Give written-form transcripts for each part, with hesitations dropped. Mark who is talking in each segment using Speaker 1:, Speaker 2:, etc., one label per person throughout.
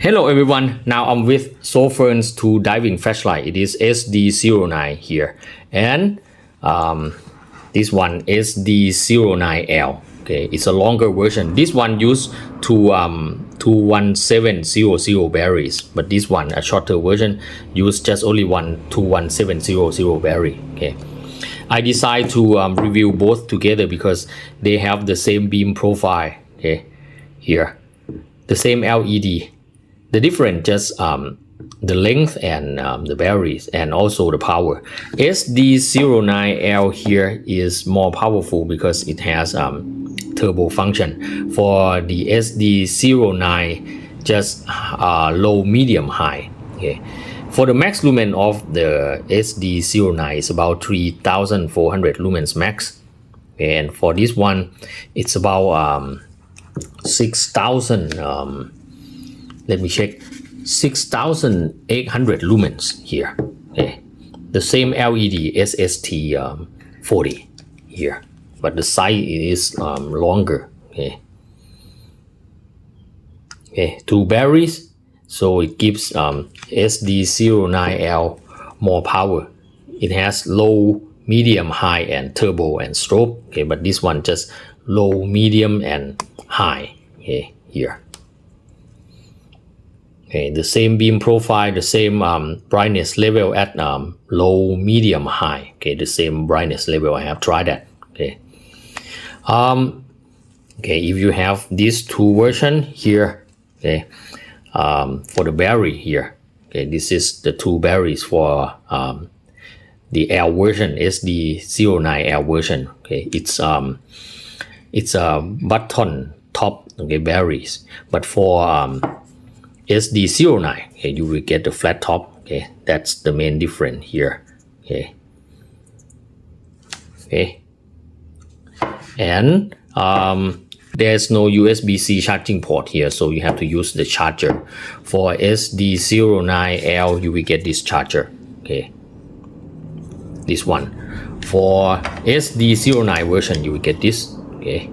Speaker 1: Hello everyone, now I'm with Sofirn's 2 diving flashlight. It is SD09 here, and this one SD09L. Okay, it's a longer version. This one used 21700 batteries, but this one, a shorter version, used just only 21700 battery. Okay, I decided to review both together because they have the same beam profile. Okay, here, the same LED. The difference just the length and the batteries and also the power. SD09L here is more powerful because it has turbo function. For the SD09, just low, medium, high. Okay. For the max lumen of the SD09 is about 3,400 lumens max, and for this one it's about 6,000. Let me check, 6,800 lumens here. Okay, the same LED SST40 here, but the size is longer. Okay, 2 batteries, so it gives SD09L more power. It has low, medium, high, and turbo and strobe. Okay, but this one just low, medium, and high. Okay, here. Okay, the same beam profile, the same brightness level at low, medium, high. Okay, the same brightness level. I have tried that. Okay. Okay, if you have these 2 version here, okay, for the battery here, okay, this is the 2 batteries for the L version, SD09L version. Okay, it's a button top, okay, batteries, but for SD09, okay, you will get the flat top. Okay, that's the main difference here. Okay, okay, and there's no USB-C charging port here, so you have to use the charger. For SD09L, you will get this charger. Okay, this one. For SD09 version, you will get this. Okay,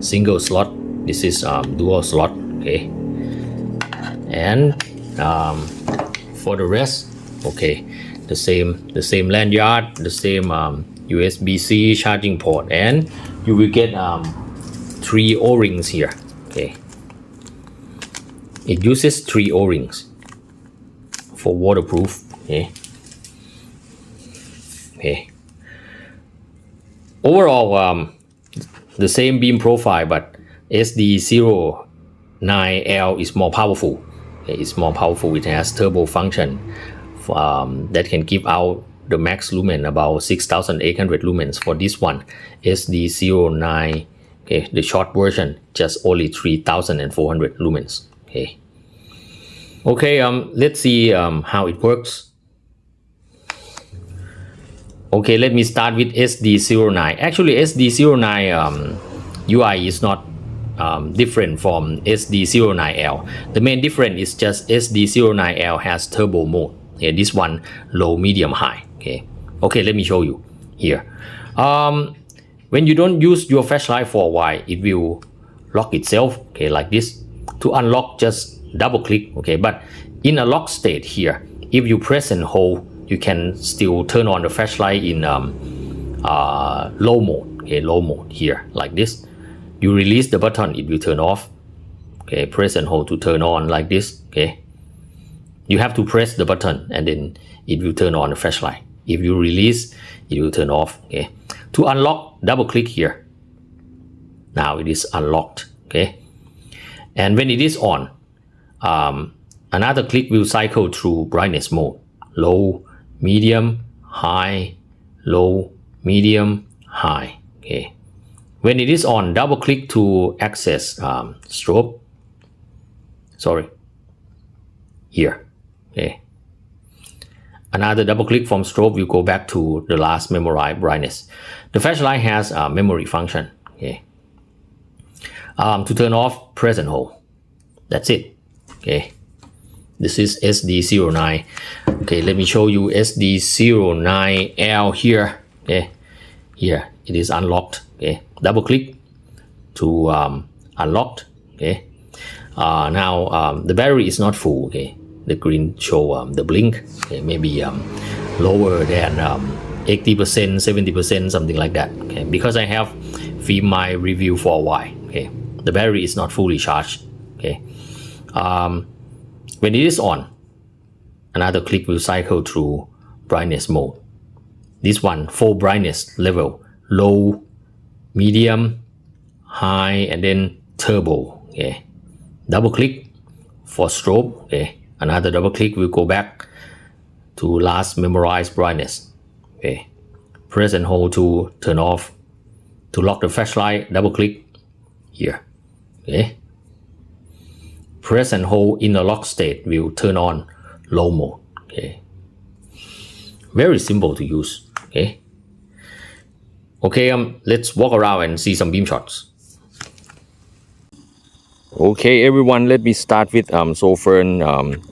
Speaker 1: single slot. This is dual slot. Okay. And for the rest, okay, the same lanyard, the same USB-C charging port, and you will get 3 O-rings here. Okay, it uses 3 O-rings for waterproof. Okay, okay. Overall, the same beam profile, but SD09L is more powerful. It's more powerful. It has turbo function that can give out the max lumen about 6,800 lumens. For this one, SD09, okay, the short version, just only 3,400 lumens. Okay. Okay. Let's see how it works. Okay, let me start with SD09. Actually, SD09 UI is not different from SD09L. The main difference is just SD09L has turbo mode. Okay, this one low, medium, high. Okay, okay, let me show you here. When you don't use your flashlight for a while, it will lock itself. Okay, like this. To unlock, just double click. Okay, but in a lock state here, if you press and hold, you can still turn on the flashlight in low mode. Okay, low mode here, like this. You release the button, it will turn off. Okay, press and hold to turn on, like this. Okay, you have to press the button and then it will turn on the flashlight. If you release, it will turn off. Okay, to unlock, double click here. Now it is unlocked. Okay, and when it is on, another click will cycle through brightness mode: low, medium, high, low, medium, high. Okay. When it is on, double click to access strobe. Sorry, here. Okay. Another double click from strobe will go back to the last memorized brightness. The flashlight has a memory function. Okay. To turn off, press and hold. That's it. Okay. This is SD09. Okay, let me show you SD09L here. Okay. Here it is unlocked. Okay, double click to unlocked. Okay, Now the battery is not full. Okay, the green show the blink. Okay, maybe lower than 80%, 70%, something like that. Okay, because I have filmed my review for a while. Okay, the battery is not fully charged. Okay, when it is on, another click will cycle through brightness mode. This one, 4 brightness level: low, medium, high, and then turbo. Okay, double click for strobe. Okay, another double click will go back to last memorized brightness. Okay, press and hold to turn off. To lock the flashlight, double click here. Okay, press and hold in the lock state will turn on low mode. Okay, very simple to use. Okay, let's walk around and see some beam shots. Okay, everyone, let me start with Sofirn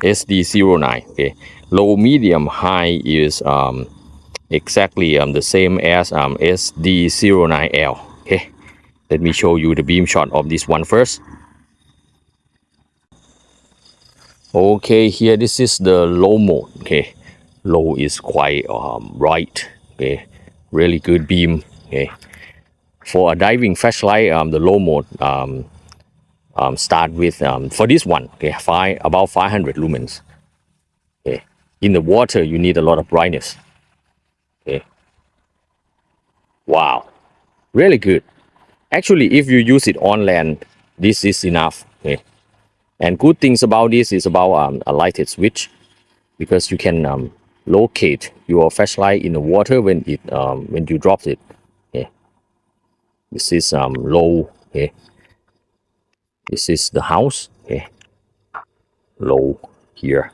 Speaker 1: SD09. Okay, low, medium, high is exactly the same as SD09L. Okay, let me show you the beam shot of this one first. Okay, here this is the low mode. Okay, low is quite bright. Okay, really good beam. Okay, for a diving flashlight, the low mode start with for this one, okay, about 500 lumens. Okay, in the water you need a lot of brightness. Okay, wow, really good. Actually, if you use it on land, this is enough. Okay, and good things about this is about a lighted switch, because you can locate your flashlight in the water when you drop it. Okay, this is low. Okay, this is the house. Okay, low here,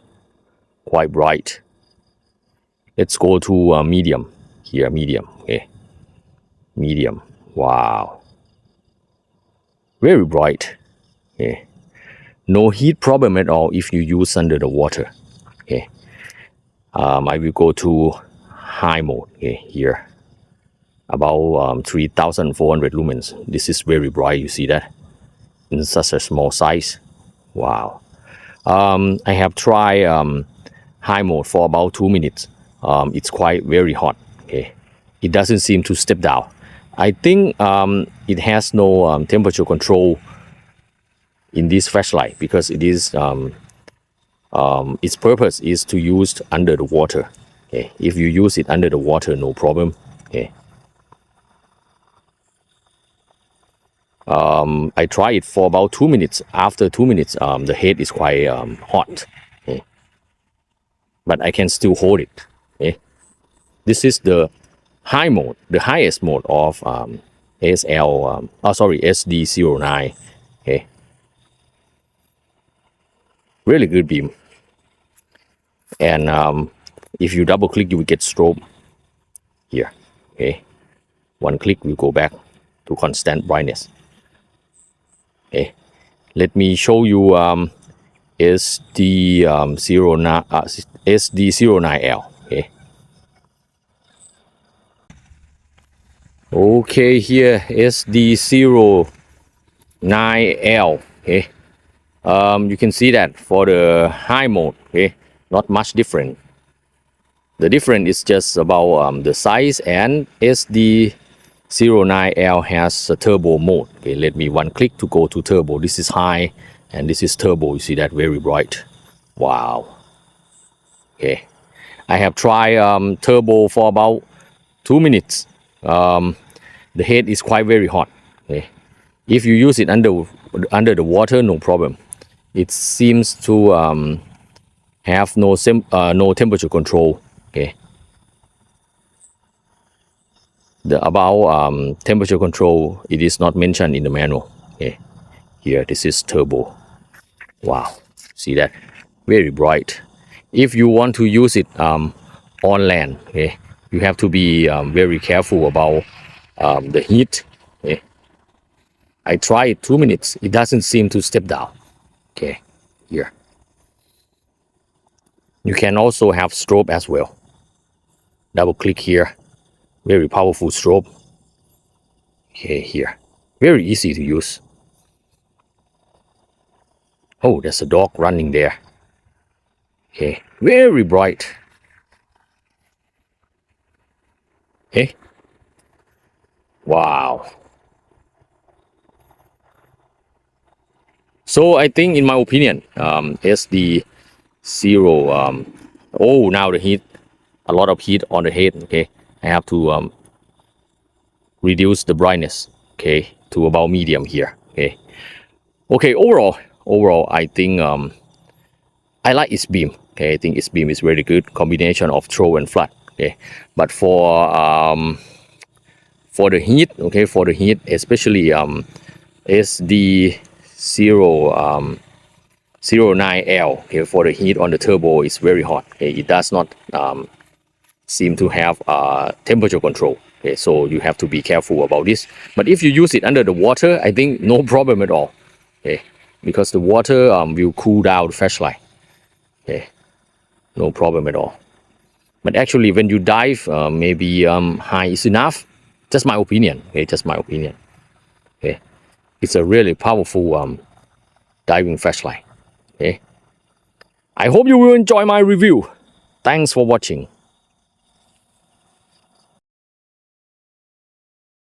Speaker 1: quite bright. Let's go to medium here. Medium. Okay, medium. Wow, very bright. Okay, no heat problem at all if you use under the water. Okay, I will go to high mode. Okay, here, about 3,400 lumens. This is very bright. You see that in such a small size. Wow. I have tried high mode for about 2 minutes. It's quite very hot. Okay, it doesn't seem to step down. I think it has no temperature control in this flashlight, because it is its purpose is to use under the water. Okay, if you use it under the water, no problem. Okay, I tried it for about 2 minutes. After 2 minutes, the head is quite hot. Okay, but I can still hold it. Okay, this is the high mode, the highest mode of SD09. Okay, really good beam. And if you double click, you will get strobe here. Okay, one click will go back to constant brightness. Okay, let me show you SD09L. Okay. Okay, here SD09L. Okay, you can see that for the high mode, okay, not much different. The difference is just about the size, and SD09L has a turbo mode. Okay, let me one click to go to turbo. This is high and this is turbo. You see that, very bright. Wow. Okay, I have tried turbo for about 2 minutes. The head is quite very hot. Okay, if you use it under the water, no problem. It seems to have no temperature control. Okay, about temperature control, it is not mentioned in the manual. Okay, here this is turbo. Wow, see that, very bright. If you want to use it on land, okay, you have to be very careful about the heat. Okay, I tried 2 minutes, it doesn't seem to step down. Okay, here you can also have strobe as well. Double click here, very powerful strobe. Okay, here, very easy to use. Oh, there's a dog running there. Okay, very bright. Okay. Wow. So I think, in my opinion, SD0. Oh, now the heat, a lot of heat on the head. Okay, I have to reduce the brightness. Okay, to about medium here. Okay. Okay. Overall, I think I like its beam. Okay, I think its beam is very good combination of throw and flood. Okay, but for the heat, okay, for the heat, especially SD09L, okay, for the heat on the turbo is very hot. Okay, it does not seem to have temperature control. Okay, so you have to be careful about this. But if you use it under the water, I think no problem at all. Okay, because the water will cool down the flashlight. Okay, no problem at all. But actually, when you dive, maybe high is enough. Just my opinion. Okay, just my opinion. Okay, it's a really powerful diving flashlight. Okay, I hope you will enjoy my review. Thanks for watching.